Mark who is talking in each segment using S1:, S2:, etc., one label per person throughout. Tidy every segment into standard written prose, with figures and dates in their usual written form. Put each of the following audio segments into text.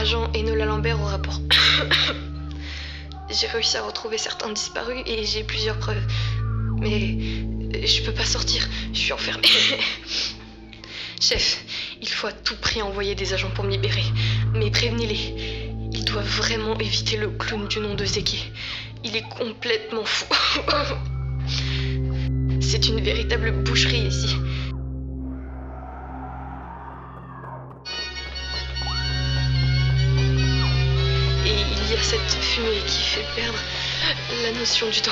S1: agent Enola Lambert au rapport. J'ai réussi à retrouver certains disparus et j'ai plusieurs preuves. Mais je peux pas sortir, je suis enfermée. Chef, il faut à tout prix envoyer des agents pour me libérer. Mais prévenez-les, ils doivent vraiment éviter le clown du nom de Zeki. Il est complètement fou. C'est une véritable boucherie ici. Et il y a cette fumée qui fait perdre la notion du temps.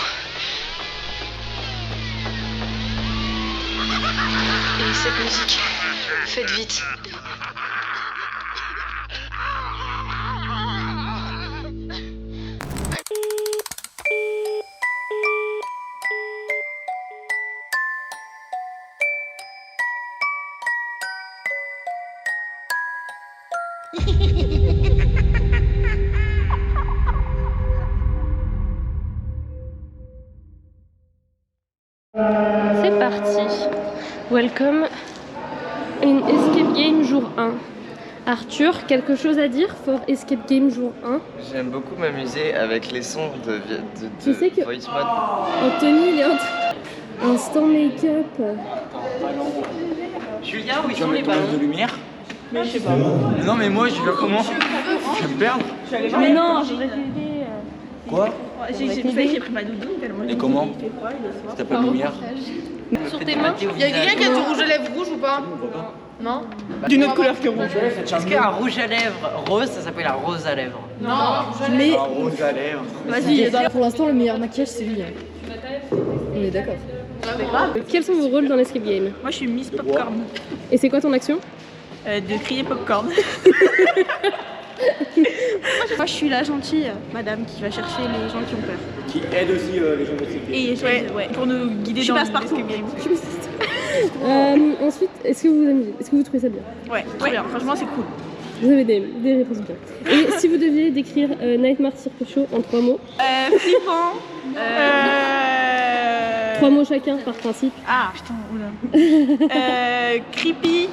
S1: Et cette musique, faites vite.
S2: C'est parti. Welcome in Escape Game jour 1. Arthur, quelque chose à dire pour Escape Game jour 1?
S3: J'aime beaucoup m'amuser avec les sons de
S2: Tu sais que
S3: voice mode.
S2: Anthony, il est en instant make-up.
S4: Julien, où ils sont les ballons
S5: de lumière?
S4: Mais je sais pas.
S5: Non mais moi je vais comment? Je vais me perdre.
S2: Mais non, je voudrais t'aider.
S5: Quoi?
S4: J'ai pris ma doudoune tellement.
S5: Et comment?
S4: Il fait froid, il est soir.
S5: Si t'as pas de lumière?
S2: Sur tes mains.
S6: Il y a quelqu'un qui a du rouge à lèvres rouge ou pas? Non.
S4: D'une autre couleur que rouge.
S7: Est-ce qu'un rouge à lèvres rose, ça s'appelle un rose à lèvres?
S6: Non.
S5: Mais rose à lèvres.
S6: Vas-y, pour l'instant, le meilleur maquillage, c'est lui. On est d'accord.
S2: Quels sont vos rôles dans l'Escape Game?
S4: Moi, je suis Miss Popcorn.
S2: Et c'est quoi ton action?
S4: De crier popcorn. Moi, je suis la gentille madame qui va chercher les gens qui ont peur.
S5: Qui aide aussi les gens de sécurité.
S4: Et ouais, pour nous guider dans l'escape game.
S2: Ensuite, est-ce que vous vous amusez? Est-ce que vous trouvez ça bien?
S4: Ouais, très bien. Franchement, c'est cool.
S2: Vous avez des réponses bien. Et si vous deviez décrire Nightmare Circus Show en 3 mots?
S4: Flippant.
S2: 3 mots chacun par principe.
S4: Ah, putain, oula. Creepy.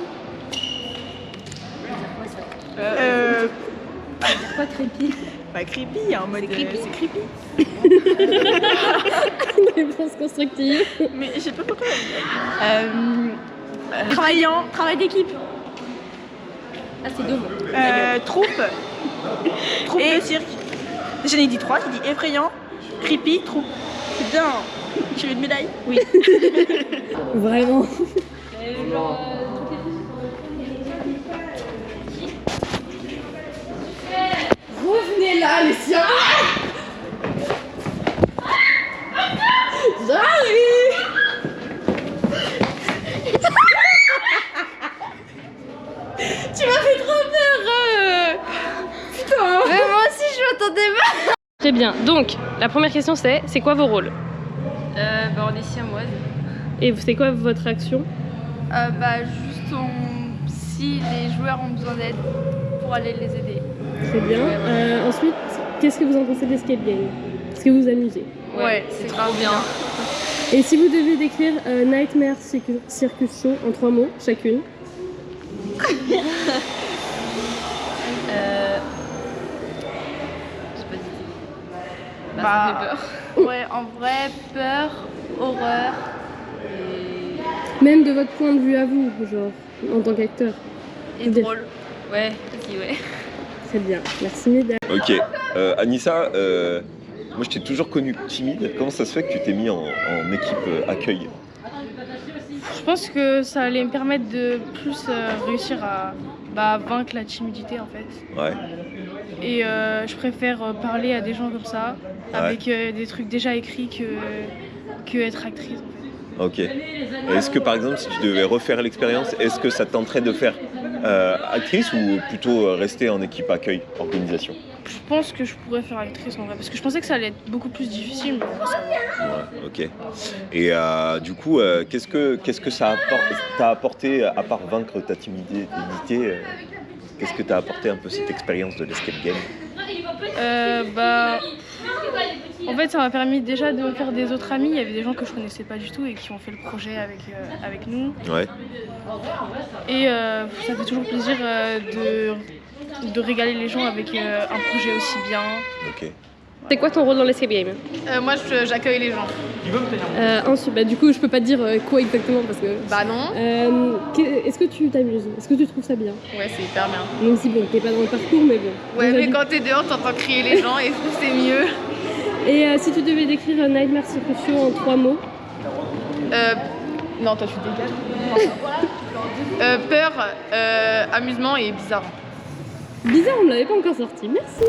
S6: Pas creepy.
S4: Bah, creepy, en mode. C'est creepy.
S2: Réponse constructive.
S4: Mais je sais pas pourquoi. Travail d'équipe.
S6: Ah, c'est deux mots.
S4: Troupe. Troupe de cirque. J'en ai dit 3, j'ai dit effrayant, creepy, troupe. C'est bien. Tu veux une médaille? Oui.
S2: Vraiment.
S6: Revenez là, les siens. J'arrive. Tu m'as fait trop peur. Putain. Mais moi aussi, je m'attendais pas.
S2: Très bien. Donc, la première question c'est quoi vos rôles?
S6: Bah, on est siamoise.
S2: Et c'est quoi votre action?
S6: Juste si les joueurs ont besoin d'aide pour aller les aider.
S2: Très bien. Ensuite, qu'est-ce que vous en pensez de l'Escape Game? Est-ce que vous vous amusez?
S6: Ouais, c'est trop bien.
S2: Et si vous deviez décrire Nightmare Circus Show en 3 mots chacune?
S6: J'ai pas d'idée. Ça fait peur. Ouais, en vrai, peur, horreur et...
S2: Même de votre point de vue à vous, genre, en tant qu'acteur.
S6: et drôle. Ouais, aussi, ouais.
S2: Très bien. Merci, mesdames.
S8: Ok, Anissa, moi je t'ai toujours connue timide. Comment ça se fait que tu t'es mis en équipe accueil?
S9: Je pense que ça allait me permettre de plus réussir à vaincre la timidité en fait.
S8: Ouais.
S9: Et je préfère parler à des gens comme ça, avec des trucs déjà écrits que être actrice en fait.
S8: Ok. Est-ce que par exemple, si tu devais refaire l'expérience, est-ce que ça te tenterait de faire actrice ou plutôt rester en équipe accueil, organisation?
S9: Je pense que je pourrais faire actrice en vrai, parce que je pensais que ça allait être beaucoup plus difficile, mais on va savoir.
S8: Ouais, ok. Et du coup, qu'est-ce que ça t'a apporté, à part vaincre ta timidité, qu'est-ce que t'a apporté un peu cette expérience de l'escape game?
S9: En fait, ça m'a permis déjà de me faire des autres amis. Il y avait des gens que je connaissais pas du tout et qui ont fait le projet avec nous.
S8: Ouais.
S9: Et ça fait toujours plaisir de de régaler les gens avec un projet aussi bien.
S8: Ok.
S2: C'est quoi ton rôle dans l'escape game?
S6: Moi, j'accueille les gens.
S2: Ensuite, bah, du coup, je peux pas te dire quoi exactement parce que.
S6: Bah non.
S2: Est-ce que tu t'amuses? Est-ce que tu trouves ça bien?
S6: Ouais, c'est hyper bien.
S2: Même si bon, t'es pas dans le parcours, mais bon.
S6: Ouais,
S2: Déjà
S6: mais
S2: dit.
S6: quand t'es dehors, t'entends crier les gens et je trouve que c'est mieux.
S2: Et si tu devais décrire Nightmare Circus en 3 mots?
S6: Non, toi, tu dégages. Peur, amusement et bizarre.
S2: Bizarre, on ne l'avait pas encore sorti. Merci.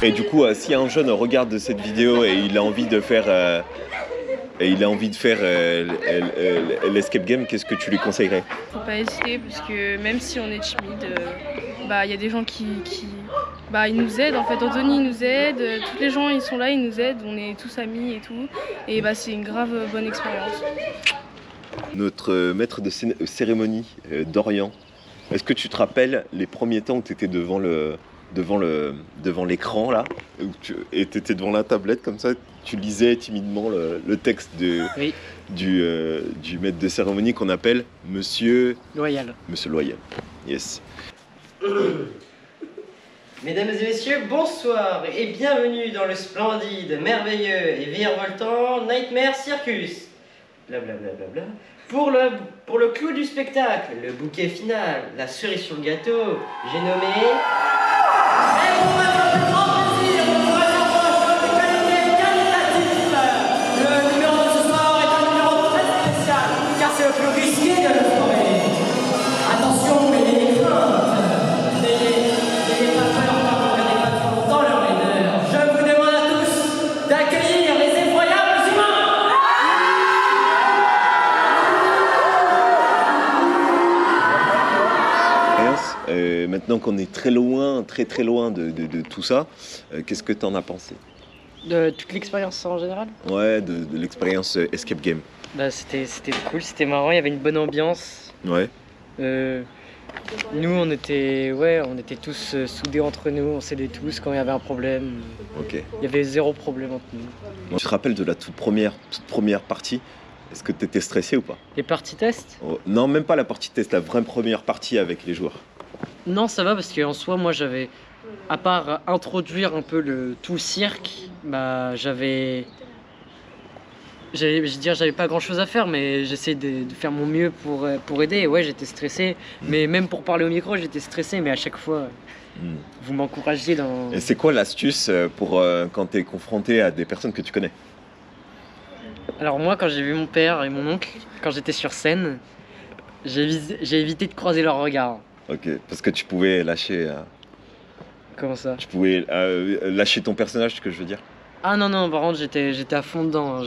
S8: Et du coup, si un jeune regarde cette vidéo et il a envie de faire, l'escape game, qu'est-ce que tu lui conseillerais?
S9: Faut pas hésiter parce que même si on est timide, bah il y a des gens qui ils nous aident en fait. Anthony il nous aide, tous les gens ils sont là, ils nous aident, on est tous amis et tout. Et bah c'est une grave bonne expérience.
S8: Notre maître de cérémonie, Dorian, est-ce que tu te rappelles les premiers temps où tu étais devant l'écran là, et tu étais devant la tablette comme ça, tu lisais timidement le texte
S7: Oui.
S8: du maître de cérémonie qu'on appelle Monsieur
S7: Loyal.
S8: Loyal. Yes.
S7: Mesdames et messieurs, bonsoir et bienvenue dans le splendide, merveilleux et virevoltant Nightmare Circus. Blablabla. Pour le clou du spectacle, le bouquet final, la cerise sur le gâteau, j'ai nommé... Et pour votre plus grand plaisir, on vous réserve un show de qualité qualitative. Le numéro de ce soir est un numéro très spécial, car c'est le plus risqué de la soirée. Attention, ayez crainte. N'ayez pas peur, car vous n'avez pas trop longtemps leur leader. Je vous demande à tous d'accueillir les effroyables humains.
S8: Maintenant qu'on est très loin de tout ça, qu'est-ce que tu en as pensé?
S7: De toute l'expérience en général?
S8: Ouais, de l'expérience Escape Game.
S7: Bah c'était cool, c'était marrant, il y avait une bonne ambiance.
S8: Ouais.
S7: Nous on était tous soudés entre nous, on s'aidait tous quand il y avait un problème.
S8: Ok.
S7: Il y avait zéro problème entre nous.
S8: Tu te rappelles de la toute première partie? Est-ce que tu étais stressé ou pas?
S7: Les parties tests?
S8: Non, même pas la partie test, la vraie première partie avec les joueurs.
S7: Non, ça va parce qu'en soi, moi j'avais, à part introduire un peu tout le cirque, bah j'avais pas grand chose à faire, mais j'essayais de faire mon mieux pour aider. Et ouais, j'étais stressé, mais même pour parler au micro, j'étais stressé, mais à chaque fois, vous m'encouragez dans...
S8: Et c'est quoi l'astuce pour quand tu es confronté à des personnes que tu connais?
S7: Alors moi, quand j'ai vu mon père et mon oncle, quand j'étais sur scène, j'ai évité de croiser leurs regards.
S8: Ok, parce que tu pouvais lâcher...
S7: Comment ça?
S8: Tu pouvais lâcher ton personnage, ce que je veux dire.
S7: Ah non, par contre, j'étais à fond dedans. Hein,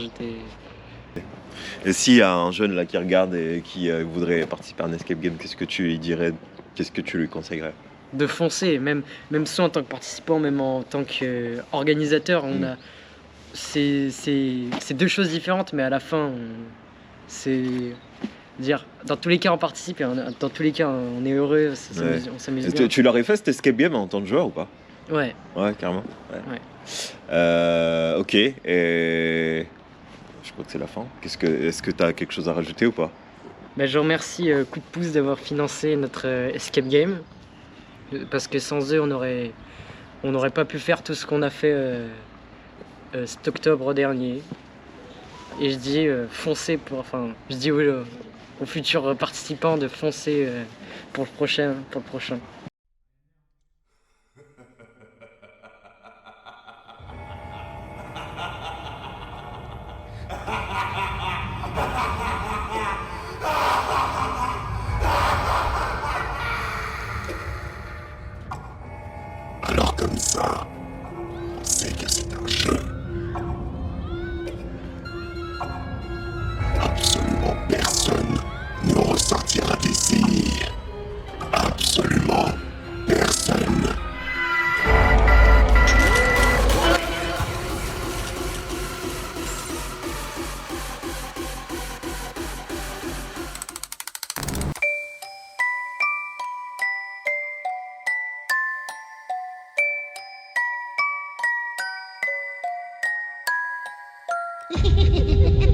S8: Et s'il y a un jeune là qui regarde et qui voudrait participer à un escape game, qu'est-ce que tu lui dirais? Qu'est-ce que tu lui conseillerais?
S7: De foncer, même soit en tant que participant, même en tant qu'organisateur, c'est deux choses différentes, mais à la fin, c'est dire, dans tous les cas on participe et dans tous les cas on est heureux, on s'amuse bien.
S8: Tu l'aurais fait cet escape game en tant que joueur ou pas?
S7: Ouais.
S8: Ouais, carrément. Ouais. Ok, et je crois que c'est la fin. Est-ce que tu as quelque chose à rajouter ou pas?
S7: Ben, je remercie Coup de Pouce d'avoir financé notre escape game, parce que sans eux on n'aurait pas pu faire tout ce qu'on a fait cet octobre dernier. Et je dis foncez je dis aux futurs participants de foncer pour le prochain.
S10: ça, on sait que c'est un jeu. Absolument personne ne ressortira d'ici. Absolument personne.
S11: Hehehehe